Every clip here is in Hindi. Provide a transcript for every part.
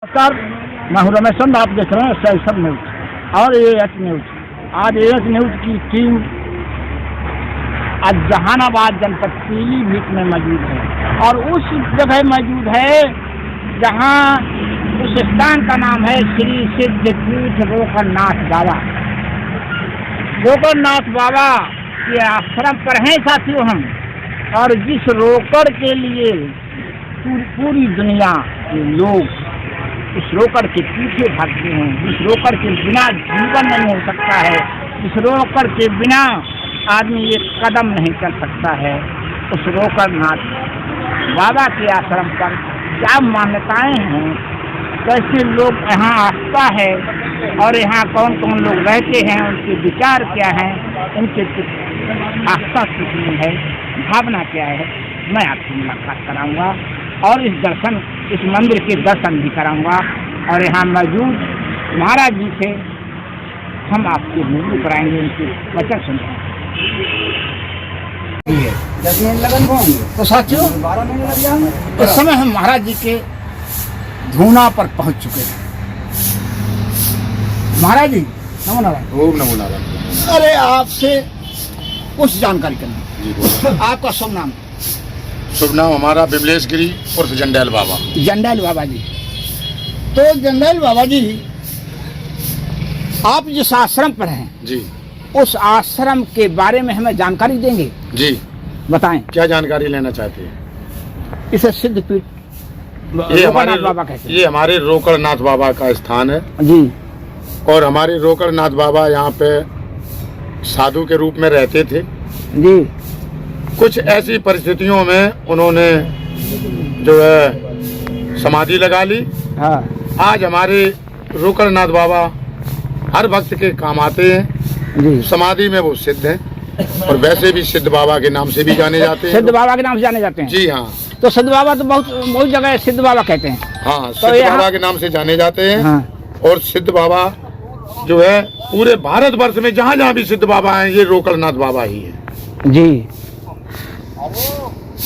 नमस्कार, मैं हूं रमेश चंद। आप देख रहे हैं सेल्सर न्यूज और एएच न्यूज। आज एएच न्यूज की टीम आज जहानाबाद जनपद पीलीभीत में मौजूद है और उस जगह मौजूद है जहां उस स्थान का नाम है श्री सिद्धपीठ रोकड़नाथ बाबा। रोकड़नाथ बाबा के आश्रम पर हैं साथियों हम, और जिस रोकड़ के लिए पूरी दुनिया के लोग इस रोकड़ के पीछे भागते हैं, जिस रोकड़ के बिना जीवन नहीं हो सकता है, इस रोकड़ के बिना आदमी एक कदम नहीं चल सकता है, उस रोकड़नाथ बाबा के आश्रम पर क्या मान्यताएं हैं, कैसे लोग यहाँ आस्था है और यहाँ कौन कौन लोग रहते हैं, उनके विचार क्या हैं, उनके आस्था कितनी है, भावना क्या है, मैं आपसे मुलाकात कराऊंगा और इस मंदिर के दर्शन भी कराऊंगा। और यहाँ मौजूद महाराज जी से हम आपके रूबरू कराएंगे, उनके वचन सुनेंगे। तो साथियों, इस समय हम महाराज जी के धूना पर पहुंच चुके हैं। महाराज जी नमो नारायण। ओम नमो नारायण। अरे आपसे कुछ जानकारी करनी। आपका शुभ नाम? शुभ नाम हमारा विमलेश गिरी उर्फ जंडैल बाबा। जंडैल बाबा जी। तो जंडैल बाबा जी, आप जिस आश्रम पर हैं जी, उस आश्रम के बारे में हमें जानकारी देंगे? जी बताएं। क्या जानकारी लेना चाहते हैं? इसे सिद्धपीठ रोकड़नाथ बाबा कहते हैं। ये हमारे रोकड़नाथ बाबा का स्थान है जी। और हमारे रोकड़नाथ बाबा यहाँ पे साधु के रूप में रहते थे जी। कुछ ऐसी परिस्थितियों में उन्होंने जो है समाधि लगा ली। हाँ। आज हमारे रोकड़नाथ बाबा हर भक्त के काम आते हैं जी। समाधि में वो सिद्ध हैं और वैसे भी सिद्ध बाबा के नाम से भी जाने जाते हैं। सिद्ध बाबा के नाम से जाने जाते हैं? जी हाँ। तो सिद्ध बाबा तो बहुत जगह सिद्ध बाबा कहते हैं। हाँ, सिद्ध बाबा के नाम से जाने जाते हैं। हाँ। और सिद्ध बाबा जो है पूरे भारतवर्ष में जहाँ जहाँ भी सिद्ध बाबा हैं, ये रोकड़नाथ बाबा ही है जी।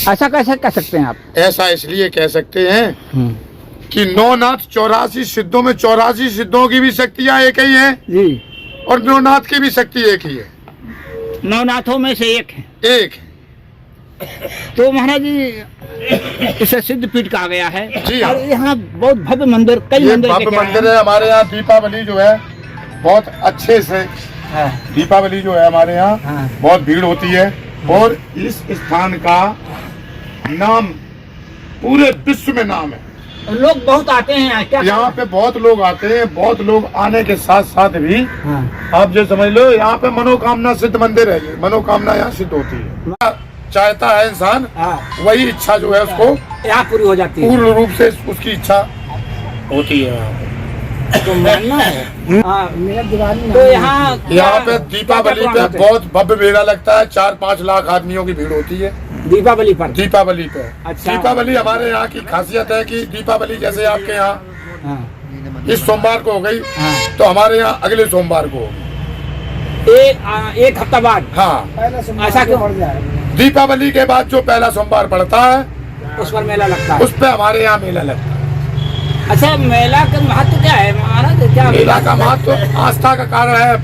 ऐसा कैसे कह सकते हैं आप? ऐसा इसलिए कह सकते हैं कि नौनाथ 84 सिद्धों में 84 सिद्धों की भी शक्तियाँ एक ही हैं जी, और नौनाथ की भी शक्ति एक ही है। नवनाथों में से एक है। एक। तो महाराज जी, इसे सिद्धपीठ कहा गया है। जी हाँ। और यहाँ बहुत भव्य मंदिर, कई मंदिर भव्य मंदिर है। हमारे यहाँ दीपावली जो है बहुत अच्छे से दीपावली जो है हमारे यहाँ बहुत भीड़ होती है और इस स्थान का नाम पूरे विश्व में नाम है। लोग बहुत आते हैं क्या? यहाँ पे बहुत लोग आते हैं। बहुत लोग आने के साथ साथ भी आप जो समझ लो, यहाँ पे मनोकामना सिद्ध मंदिर है। ये मनोकामना यहाँ सिद्ध होती है। चाहता है इंसान, वही इच्छा जो है उसको यहाँ पूरी हो जाती है। पूर्ण रूप से उसकी इच्छा होती है। तो मानना है। तो यहाँ पे दीपावली पे बहुत भव्य मेला लगता है। 4-5 लाख आदमियों की भीड़ होती है दीपावली पर। दीपावली पे। अच्छा। दीपावली हमारे यहाँ की खासियत है कि दीपावली जैसे आपके यहाँ इस सोमवार को हो गई, तो हमारे यहाँ अगले सोमवार को होगी। एक हफ्ता बाद। हाँ। ऐसा क्यों? दीपावली के बाद जो पहला सोमवार पड़ता है उस पर मेला लगता है। उस पे हमारे यहाँ मेला लगता है। अच्छा, मेला का महत्व क्या है महाराज? क्या मेला का महत्व आस्था का कारण है।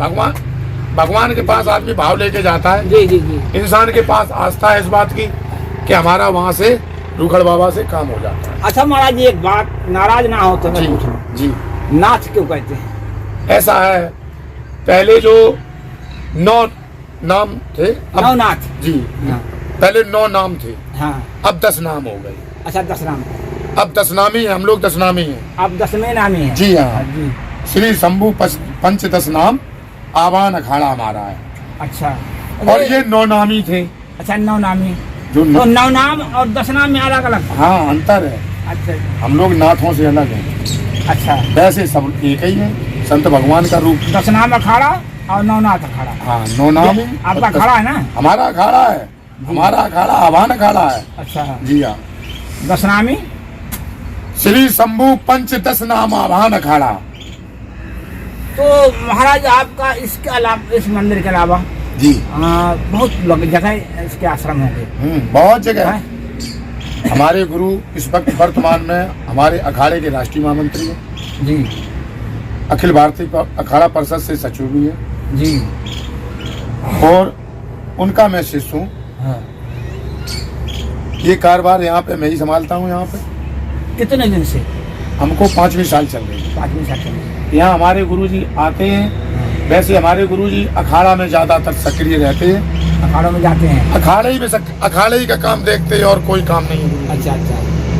भगवान के पास आदमी भाव लेके जाता है। जी जी जी। इंसान के पास आस्था है इस बात की कि हमारा वहाँ से रूखड़ बाबा से काम हो जाता है। अच्छा महाराज जी, एक बात, नाराज ना हो तो मैं पूछ लूं, जी, नाथ क्यों कहते हैं? ऐसा है, पहले जो 9 नाम थे, नवनाथ जी, पहले 9 नाम थे। हाँ। अब 10 नाम हो गए। अच्छा, 10 नाम। अब 10 नामी है, हम लोग 10 नामी हैं। अब 10वें नामी है। जी हाँ जी। श्री शंभु पंचदश नाम आवाहन अखाड़ा हमारा है। अच्छा। और ये 9 नामी थे। अच्छा, 9 नामी। जो तो 9 नाम और 10 नाम में अलग अलग? हाँ, अंतर है। अच्छा। हम लोग नाथों से अलग हैं। अच्छा। वैसे सब एक ही है, संत भगवान का रूप। 10 नाम अखाड़ा और 9 नाथ अखाड़ा। हाँ, 9 नाम। आपका अखाड़ा है ना? हमारा अखाड़ा है। हमारा अखाड़ा आवाहन अखाड़ा है। अच्छा जी हाँ। 10 नामी श्री शंभु पंचदश नाम आवाहन अखाड़ा। तो महाराज, आपका इसके अलावा, इस मंदिर के अलावा जी बहुत जगह इसके आश्रम होंगे? बहुत जगह है। हमारे गुरु इस वक्त वर्तमान में हमारे अखाड़े के राष्ट्रीय महामंत्री हैं जी, अखिल भारतीय अखाड़ा परिषद से सचिव भी है जी, और उनका मैं शिष्य हूँ। हाँ। ये कारोबार यहाँ पे मैं ही संभालता हूँ। यहाँ पे कितने दिन से? हमको 5वीं साल चल रही है। 5वीं साल चल रही है। यहाँ हमारे गुरुजी आते हैं। वैसे हमारे गुरुजी अखाड़ा में ज्यादातर सक्रिय रहते हैं। अखाड़ों में जाते हैं? अखाड़े ही में अखाड़े ही का काम देखते हैं और कोई काम नहीं है गुरुजी। अच्छा अच्छा।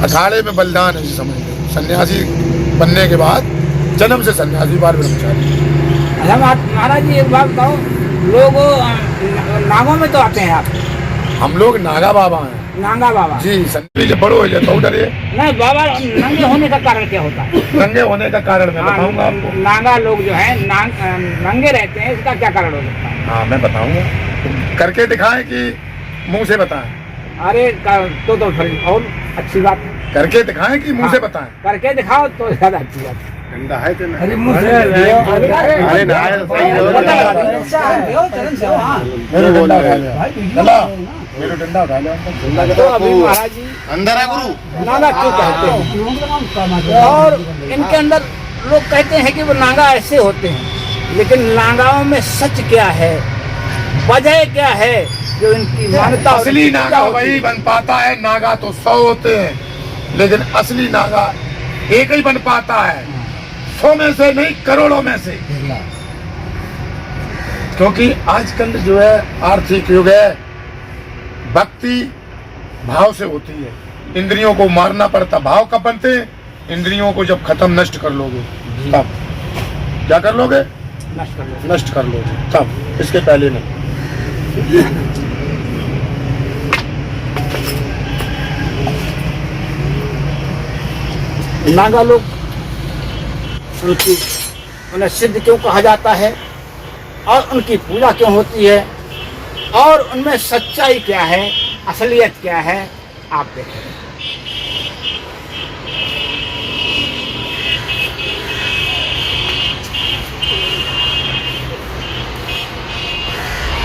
अखाड़े में बलिदान है जी, समझ लो। सन्यासी बनने के बाद जन्म से सन्यासी, बाल ब्रह्मचारी। अच्छा महाराज जी, एक बात बताओ, लोग नागों में तो आते हैं आप? हम लोग नागा बाबा हैं। नागा बाबा जी, संजय जब बड़ो हो जाता उधर ये नहीं, बाबा नंगे होने का कारण क्या होता है? नंगे होने का कारण मैं बताऊंगा आपको। नागा लोग जो है नंगे रहते हैं, इसका क्या कारण हो सकता है? हाँ, मैं बताऊंगा। करके दिखाएं कि मुंह से बताएं? अरे तो फिर और अच्छी बात है। करके दिखाएं कि मुंह से बताएं? करके दिखाओ तो ज्यादा अच्छी बात है। ठंडा है तो अरे मुंह से मेरे डंडा उठा लो। तो अभी महाराज जी अंदर है गुरु। नागा क्यों कहते हैं? और इनके अंदर लोग कहते हैं कि वो नागा ऐसे होते हैं, लेकिन नागाओं में सच क्या है, वजह क्या है जो इनकी मान्यता? असली नागा वही बन पाता है। नागा तो 100 होते हैं, लेकिन असली नागा एक ही बन पाता है, 100 में से नहीं, करोड़ों में से। क्योंकि आजकल जो है आर्थिक युग है, भक्ति भाव से होती है। इंद्रियों को मारना पड़ता। भाव कब बनते हैं? इंद्रियों को जब खत्म नष्ट कर लोगे तब। क्या कर लोगे? नष्ट कर लोगे तब, इसके पहले नहीं। नागा लोग उन्हें सिद्ध क्यों कहा जाता है और उनकी पूजा क्यों होती है और उनमें सच्चाई क्या है, असलियत क्या है, आप देखें।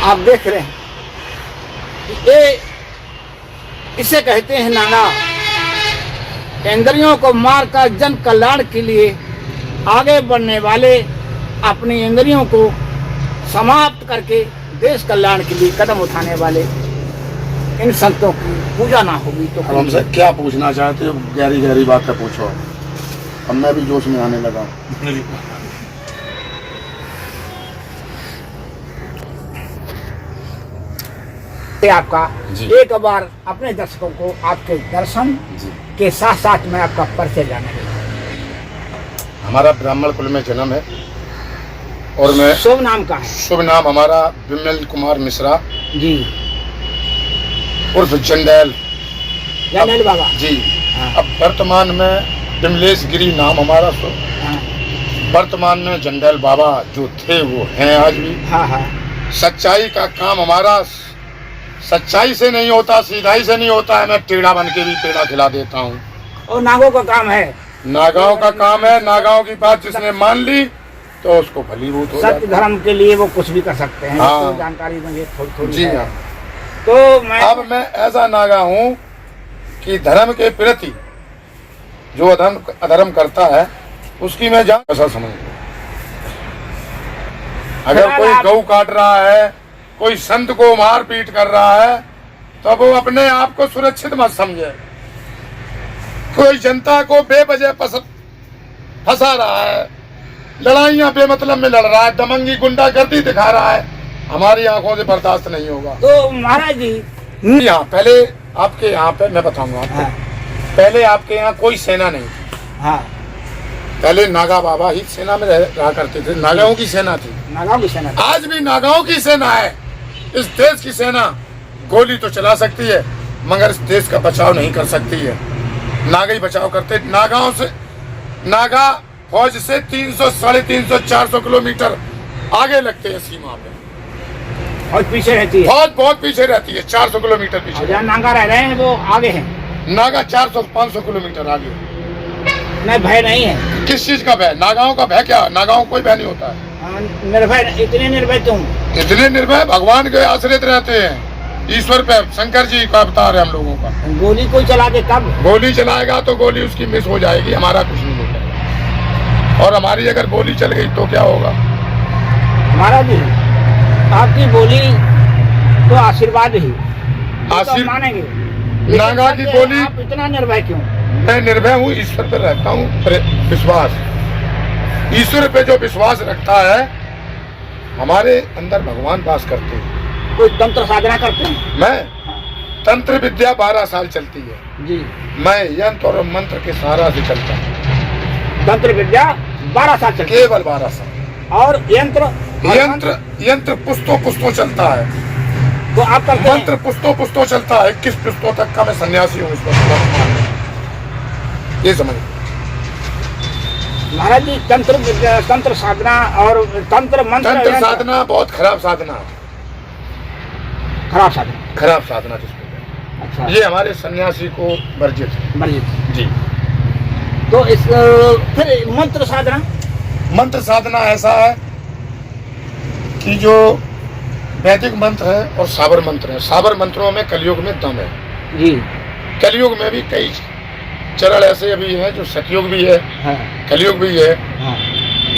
आप देख रहे हैं, ये इसे कहते हैं नागा। इंद्रियों को मारकर जन कल्याण के लिए आगे बढ़ने वाले, अपनी इंद्रियों को समाप्त करके देश कल्याण के लिए कदम उठाने वाले इन संतों की पूजा ना होगी तो हमसे क्या पूछना चाहते हो? गहरी गहरी बातें पूछो। अब मैं भी जोश में आने लगा। आपका एक बार अपने दर्शकों को आपके दर्शन के साथ साथ में आपका परिचय जाने दें। हमारा ब्राह्मण कुल में जन्म है और मैं शुभ नाम का है? शुभ नाम हमारा विमल कुमार मिश्रा जी, उर्फ जंडेल बाबा जी। अब वर्तमान में विमलेश गिरी नाम हमारा। वर्तमान में जंडेल बाबा जो थे वो हैं आज भी। सच्चाई का काम हमारा सच्चाई से नहीं होता, सीधाई से नहीं होता है। मैं टेढ़ा बन के भी पेड़ा खिला देता हूँ। और नागों का काम है? नागाओं का काम है। नागाओं की बात जिसने मान ली तो उसको फलीभूत हो जाता है। सत्य धर्म के लिए वो कुछ भी कर सकते हैं। हाँ। तो जानकारी मुझे थोड़ी जी हाँ। तो मैं ऐसा नागा हूँ कि धर्म के प्रति जो अधर्म करता है उसकी मैं जान ऐसा समझ। अगर कोई गऊ काट रहा है, कोई संत को मार पीट कर रहा है, तो वो अपने आप को सुरक्षित मत समझे। कोई जनता को बेवजह फंसा रहा है, लड़ाइयां बेमतलब में लड़ रहा है, दमंगी गुंडागर्दी दिखा रहा है, हमारी आंखों से बर्दाश्त नहीं होगा। तो महाराज जी यहाँ पहले आपके यहाँ पे मैं बताऊंगा आपको। पहले आपके यहाँ कोई सेना नहीं थी। पहले नागा बाबा ही सेना में रहा करते थे। नागाओं की सेना थी। नागाओं की सेना? आज भी नागाओं की सेना है। इस देश की सेना गोली तो चला सकती है मगर इस देश का बचाव नहीं कर सकती है। नागा ही बचाव करते। नागाओं से, नागा फौज से 300, 350, 400 किलोमीटर आगे लगते हैं सीमा पे। फौज पीछे रहती है? फौज बहुत पीछे रहती है, 400 किलोमीटर पीछे। जहाँ नागा रह रहे हैं वो आगे हैं? नागा 400-500 किलोमीटर आगे। नहीं, भय नहीं है? किस चीज का भय? नागाओं का भय क्या? नागाओं कोई भय नहीं होता है। निर्भय? इतने निर्भय तुम? इतने निर्भय, भगवान के आश्रित रहते हैं। ईश्वर पे शंकर जी का अवतार है हम लोगों का। गोली कोई चला दे तब? गोली चलाएगा तो गोली उसकी मिस हो जाएगी, हमारा कुछ नहीं होगा। और हमारी अगर गोली चल गई तो क्या होगा? महाराज जी आपकी गोली तो आशीर्वाद ही, आशीर्वाद मानेंगे। नागा की गोली। आप इतना निर्भय क्यों? मैं निर्भय हूँ, ईश्वर पर रहता हूँ विश्वास। ईश्वर पे जो विश्वास रखता है, हमारे अंदर भगवान वास करते हैं। कोई तंत्र साधना करते हैं? मैं तंत्र विद्या 12 साल चलती है जी। मैं यंत्र और मंत्र के सहारा से चलता हूँ। तंत्र विद्या 12 साल चलती है? केवल 12 साल। और यंत्र पुस्तों चलता है, तो आप करते हैं? मंत्र पुस्तों चलता है। 21 पुस्तों तक का मैं सन्यासी हूँ इस वक्त, ये समझ। महाराज जी तंत्र विद्या, तंत्र साधना और तंत्र मंत्र साधना बहुत खराब साधना है। खराब साधना जिसको। अच्छा। ये हमारे सन्यासी को वर्जित है। जी। तो इस फिर मंत्र साधना ऐसा है कि जो वैदिक मंत्र है और साबर मंत्र है। साबर मंत्रों में कलयुग में दम है जी। कलयुग में भी कई चरण ऐसे अभी हैं जो सतयुग भी है। हाँ। कलयुग भी है। हाँ।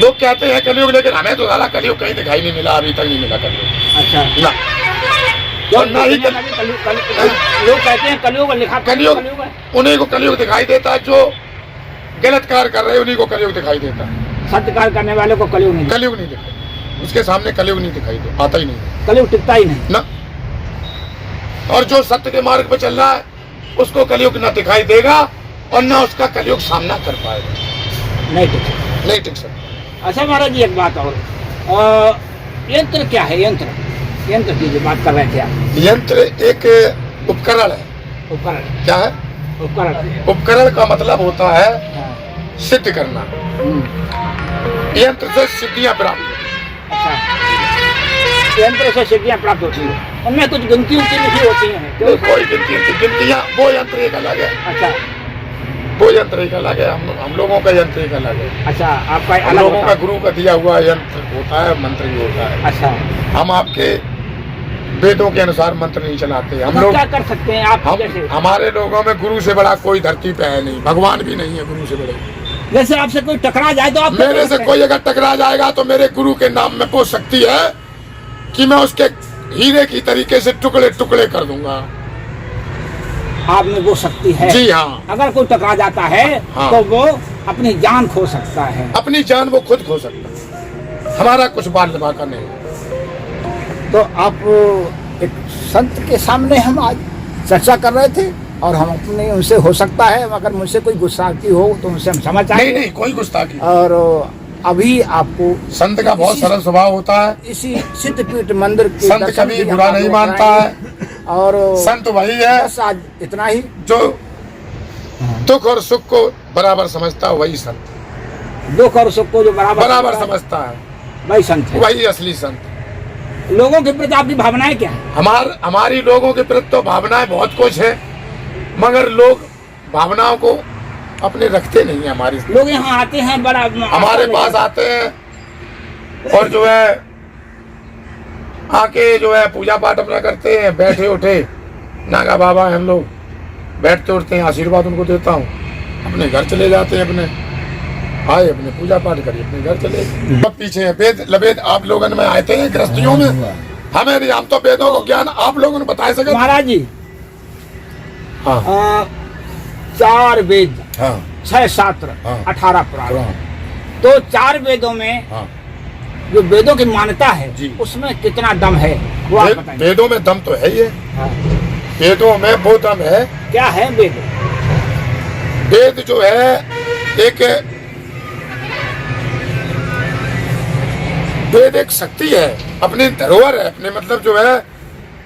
लोग कहते हैं कलयुग, लेकिन हमें तो साला कलयुग कहीं दिखाई नहीं मिला, अभी तक नहीं मिला कलयुग। अच्छा। ना और ना ही लोग कहते हैं कलयुग लिखा, कलयुग उन्हीं को कलयुग दिखाई देता है, जो गलत कार्य कर रहे हैं उन्हीं को कलयुग दिखाई देता है। सत्य कार्य करने वाले को कलयुग नहीं दिखाई, उसके सामने कलयुग नहीं दिखाई दे, आता ही नहीं, कलयुग टिकता ही नहीं ना। और जो सत्य के मार्ग पर चल रहा है उसको कलयुग न दिखाई देगा और न उसका कलयुग सामना कर पाएगा, नहीं टिक सकता। अच्छा महाराज जी एक बात और यंत्र क्या है? यंत्र की जो बात कर रहे थे आप। यंत्र एक उपकरण है। उपकरण क्या है? उपकरण का मतलब होता है सिद्ध करना। यंत्र से सिद्धियां प्राप्त होती। अच्छा। यंत्र से सिद्धियां प्राप्त होती है, उनमें कुछ गिनती लिखी होती है? कोई गिनतियां, वो यंत्र एक अलग है। अच्छा। वो यंत्र एक अलग है, हम लोगों का यंत्र एक अलग है। अच्छा। आपका हम लोगों का गुरु का दिया हुआ यंत्र होता है, मंत्र भी होता है। अच्छा। हम आपके वेदों के अनुसार मंत्र नहीं चलाते। हम लोग क्या कर सकते हैं आप? हमारे लोगों में गुरु से बड़ा कोई धरती पे है नहीं, भगवान भी नहीं है गुरु से बड़े। जैसे आपसे कोई टकरा जाए तो आप मेरे से कोई अगर टकरा जाएगा तो मेरे गुरु के नाम में पूछ सकती है कि मैं उसके हीरे की तरीके से टुकड़े टुकड़े कर दूंगा। आप में वो शक्ति है? जी हाँ। अगर कोई टकरा जाता है हाँ। तो वो अपनी जान खो सकता है। अपनी जान वो खुद खो सकता है, हमारा कुछ बाल धमाका नहीं। तो आप एक संत के सामने हम आज चर्चा कर रहे थे और हम अपने उनसे हो सकता है अगर मुझसे कोई गुस्ताखी हो तो उनसे हम समझ आए। नहीं कोई गुस्ताखी। और अभी आपको संत का बहुत सरल स्वभाव होता है। इसी सिद्धपीठ मंदिर के संत कभी बुरा नहीं मानता है और संत वही है। बस आज इतना ही। जो दुख और सुख को बराबर समझता है वही संत। दुख और सुख को जो बराबर समझता है वही संत है, वही असली संत। लोगों के प्रति आपकी भावनाएं क्या है? हमारी लोगों के प्रति तो भावनाएं बहुत कुछ है, मगर लोग भावनाओं को अपने रखते नहीं है। हमारी लोग यहाँ आते हैं, बड़ा हमारे पास आते हैं और जो है आके जो है पूजा पाठ अपना करते हैं, बैठे उठे नागा बाबा हम लोग बैठते उठते हैं, आशीर्वाद उनको देता हूँ, अपने घर चले जाते हैं। अपने आए, अपने पूजा पाठ करिए, अपने घर चले। सब पीछे है वेद लवेद आप लोगों में आए थे गृहस्थियों में, हमें नहीं, हम तो वेदों को ज्ञान आप लोगों ने बता सके। महाराज जी हाँ 4 वेद, हाँ 6 शास्त्र, 18 पुराण, तो 4 वेदों में जो वेदों की मान्यता है उसमें कितना दम है वो आप बताइए। वेदों में दम तो है ही है। वेदों में वो दम है। क्या है वेद? वेद जो है एक वेद एक शक्ति है, अपनी धरोहर है, अपने मतलब जो है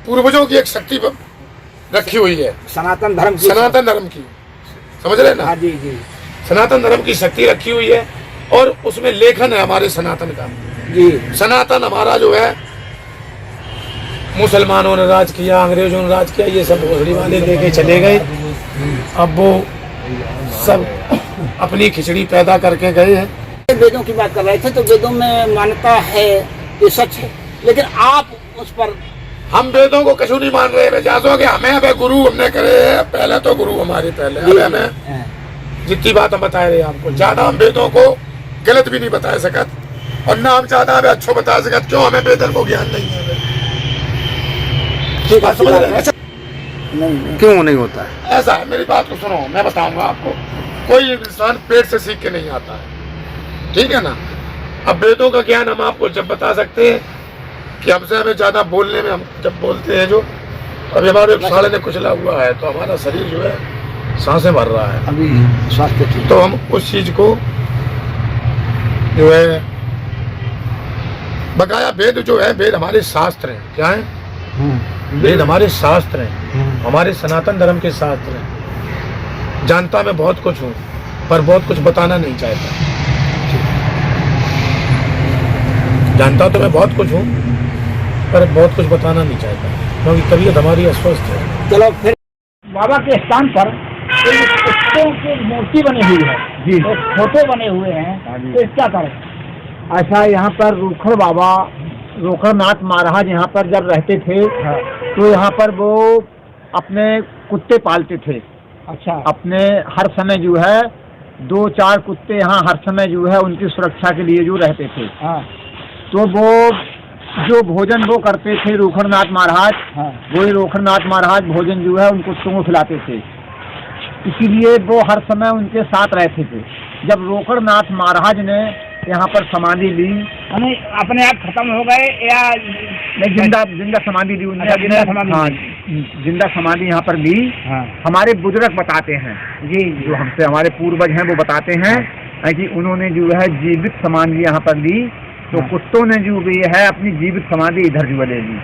पूर्वजों की एक शक्ति रखी हुई है, सनातन धर्म की समझ रहे ना? जी जी। सनातन धर्म की शक्ति रखी हुई है और उसमें लेखन है हमारे सनातन का जी। सनातन हमारा जो है मुसलमानों ने राज किया, अंग्रेजों ने राज किया, ये सब घोसड़ी वाले लेके चले गए। अब वो सब अपनी खिचड़ी पैदा करके गए हैं। वेदों की बात कर रहे थे तो वेदों में मान्यता है, ये सच है, लेकिन आप उस पर हम वेदों को कछु नहीं मान रहे जासो के हमें अब गुरु हमने करे पहले तो गुरु हमारे पहले अब हमें जितनी बात हम बता रहे हैं आपको ज्यादा हम वेदों को गलत भी नहीं बता सकत और ना हम ज्यादा हमें अच्छो बता सकत क्यों हमें वेदन को ज्ञान नहीं है। बात समझ रहे हैं? नहीं क्यों नहीं होता है? ऐसा है मेरी बात को सुनो मैं बताऊंगा आपको कोई इंसान पेट से सीख के नहीं आता है ठीक है ना। अब वेदों का ज्ञान हम आपको जब बता सकते हैं कि हमसे हमें ज्यादा बोलने में हम जब बोलते हैं जो अभी हमारे साले ने कुचला हुआ है तो हमारा शरीर जो है सांसें भर रहा है अभी स्वास्थ्य ठीक तो हम उस चीज को जो है बकाया वेद जो है वेद हमारे शास्त्र हैं क्या है वेद हमारे शास्त्र हैं हमारे सनातन धर्म के शास्त्र हैं। जानता मैं बहुत कुछ हूँ पर बहुत कुछ बताना नहीं चाहता। जानता तो मैं बहुत कुछ हूँ पर बहुत कुछ बताना नहीं चाहता क्योंकि तबीयत हमारी अस्वस्थ है। चलो फिर बाबा के स्थान पर कुत्तों की मूर्ति बनी हुई है जी तो फोटो बने हुए हैं तो क्या करें? ऐसा यहाँ पर रूखड़ बाबा रोखड़नाथ महाराज यहाँ पर जब रहते थे तो यहाँ पर वो अपने कुत्ते पालते थे। अच्छा अपने हर समय जो है 2-4 कुत्ते यहाँ हर समय जो है उनकी सुरक्षा के लिए जो रहते थे। तो वो जो भोजन वो करते थे रोखड़नाथ महाराज वही रोखड़नाथ महाराज भोजन जो है उन कुत्तों को खिलाते थे इसीलिए वो हर समय उनके साथ रहते थे। जब रोखड़नाथ महाराज ने यहाँ पर समाधि ली अपने आप खत्म हो गए या जिंदा समाधि ली उन्होंने जिंदा समाधि यहाँ पर ली। हमारे बुजुर्ग बताते हैं जी जो हमसे हमारे पूर्वज हैं वो बताते हैं कि उन्होंने जो है जीवित समाधि यहाँ पर ली तो कुत्तों ने जो भी है अपनी जीवित समाधि इधर जो ले ली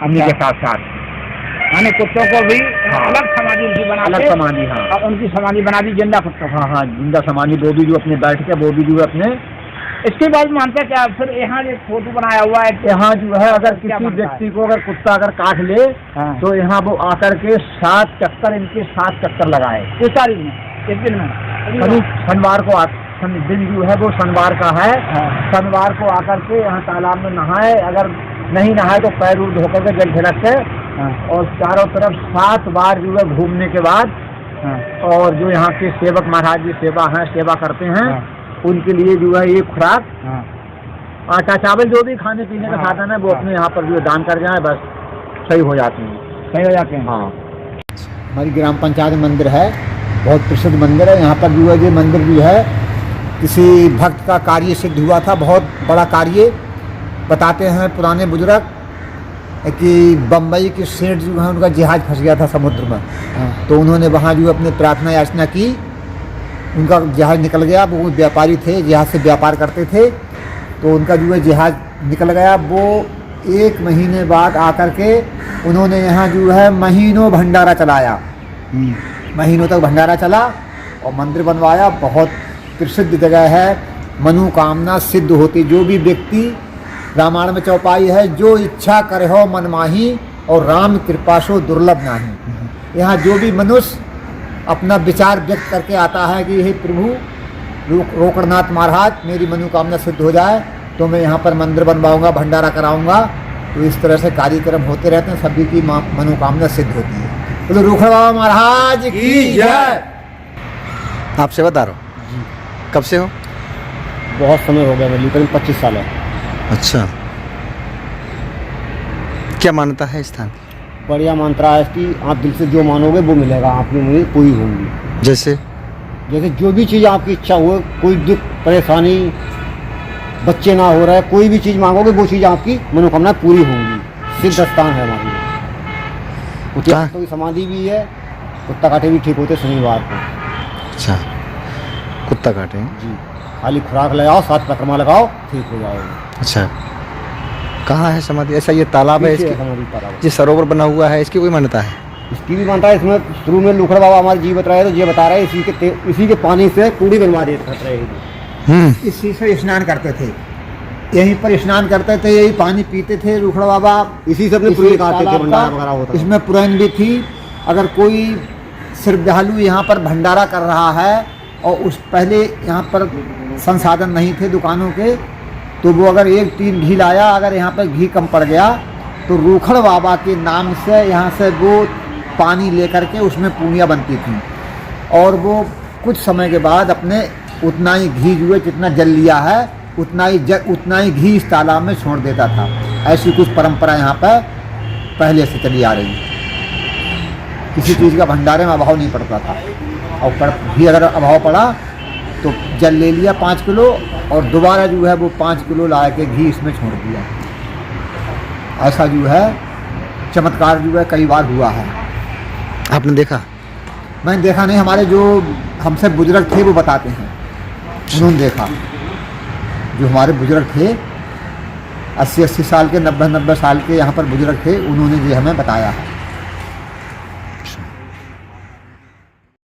अम्मी के साथ साथ यानी कुत्तों को भी अलग समाधि उनकी बना अलग समाधि और उनकी समाधि बना दी जिंदा कुत्तों जिंदा समाधि वो भी जो अपने बैठ के वो भी जो अपने इसके बाद मानते क्या फिर यहाँ जो फोटो बनाया हुआ है यहाँ जो है अगर किसी व्यक्ति को अगर कुत्ता अगर काट ले तो यहाँ वो आकर के 7 चक्कर इनके 7 चक्कर लगाए इस तारीख में इस दिन में शनिवार को दिन जो है वो शनिवार का है शनिवार को आकर के यहाँ तालाब में नहाए अगर नहीं नहाए तो पैर उड़ धोकर के जल छिड़क के और चारों तरफ 7 बार जो है घूमने के बाद और जो यहाँ के सेवक महाराज जी सेवा करते हैं उनके लिए जो है ये खुराक आटा चावल जो भी खाने पीने का साधन है वो अपने यहाँ पर जो दान कर जाए बस सही हो जाते हैं। हाँ हमारी ग्राम पंचायत मंदिर है बहुत प्रसिद्ध मंदिर है। यहाँ पर जो है ये मंदिर जो है किसी भक्त का कार्य सिद्ध हुआ था बहुत बड़ा कार्य बताते हैं पुराने बुजुर्ग कि बम्बई के सेठ जो है उनका जहाज फंस गया था समुद्र में तो उन्होंने वहाँ जो अपने प्रार्थना याचना की उनका जहाज निकल गया। वो व्यापारी थे जहाज से व्यापार करते थे तो उनका जो है जहाज निकल गया। वो 1 महीने बाद आकर के उन्होंने यहाँ जो है महीनों भंडारा चलाया महीनों तक भंडारा चला और मंदिर बनवाया। बहुत प्रसिद्ध जगह है मनोकामना सिद्ध होती जो भी व्यक्ति रामायण में चौपाई है जो इच्छा करे हो मन माही और राम कृपा सो दुर्लभ नाही। यहाँ जो भी मनुष्य अपना विचार व्यक्त करके आता है कि हे प्रभु रोखड़नाथ महाराज मेरी मनोकामना सिद्ध हो जाए तो मैं यहाँ पर मंदिर बनवाऊंगा भंडारा कराऊंगा। तो इस तरह से कार्यक्रम होते रहते हैं सभी की मनोकामना सिद्ध होती है। तो रोखड़ बाबा महाराज की जय। आपसे बता रहा हूँ कब से हो? बहुत समय हो गया मेरे करीब 25 साल है। अच्छा क्या मान्यता है स्थान? बढ़िया मंत्रा है कि आप दिल से जो मानोगे वो मिलेगा आपकी उम्मीद पूरी होंगी। जैसे जो भी चीज़ आपकी इच्छा हो कोई दुख परेशानी बच्चे ना हो रहे कोई भी चीज़ मांगोगे वो चीज़ आपकी मनोकामना पूरी होंगी। सिद्ध स्थान है हमारी कुत्ता की समाधि भी है। कुत्ता काटे भी ठीक होते शनिवार को। अच्छा कुत्ता काटे जी खाली खुराक लगाओ 7 परिक्रमा लगाओ ठीक हो जाएगा। अच्छा कहाँ है समाधि? ऐसा ये तालाब है ये सरोवर बना हुआ है इसकी कोई मान्यता है? इसकी भी मान्यता है। इसमें शुरू में लुखड़ बाबा हमारे जी बता रहे तो ये बता रहे इसी के पानी से पूड़ी बनवा देते थे। इसी से स्नान करते थे यहीं पर स्नान करते थे यही पानी पीते थे लुखड़ बाबा इसी से अपने पूरी खाते थे भंडारा वगैरह होता। इसमें पुरान भी थी अगर कोई श्रद्धालु यहाँ पर भंडारा कर रहा है और उस पहले यहाँ पर संसाधन नहीं थे दुकानों के तो वो अगर 1 टीन घी लाया अगर यहाँ पर घी कम पड़ गया तो रूखड़ बाबा के नाम से यहाँ से वो पानी लेकर के उसमें पूनियाँ बनती थी, और वो कुछ समय के बाद अपने उतना ही घी जो है जितना जल लिया है उतना ही घी इस तालाब में छोड़ देता था। ऐसी कुछ परंपरा यहाँ पर पहले से चली आ रही है। किसी चीज़ का भंडारे में अभाव नहीं पड़ता था, और घी अगर अभाव पड़ा तो जल ले लिया 5 किलो, और दोबारा जो है वो 5 किलो ला के घी इसमें छोड़ दिया। ऐसा जो है चमत्कार जो है कई बार हुआ है। आपने देखा? मैंने देखा नहीं, हमारे जो हमसे बुजुर्ग थे वो बताते हैं, उन्होंने देखा। जो हमारे बुजुर्ग थे 80-80 साल के 90-90 साल के यहाँ पर बुजुर्ग थे, उन्होंने ये हमें बताया है।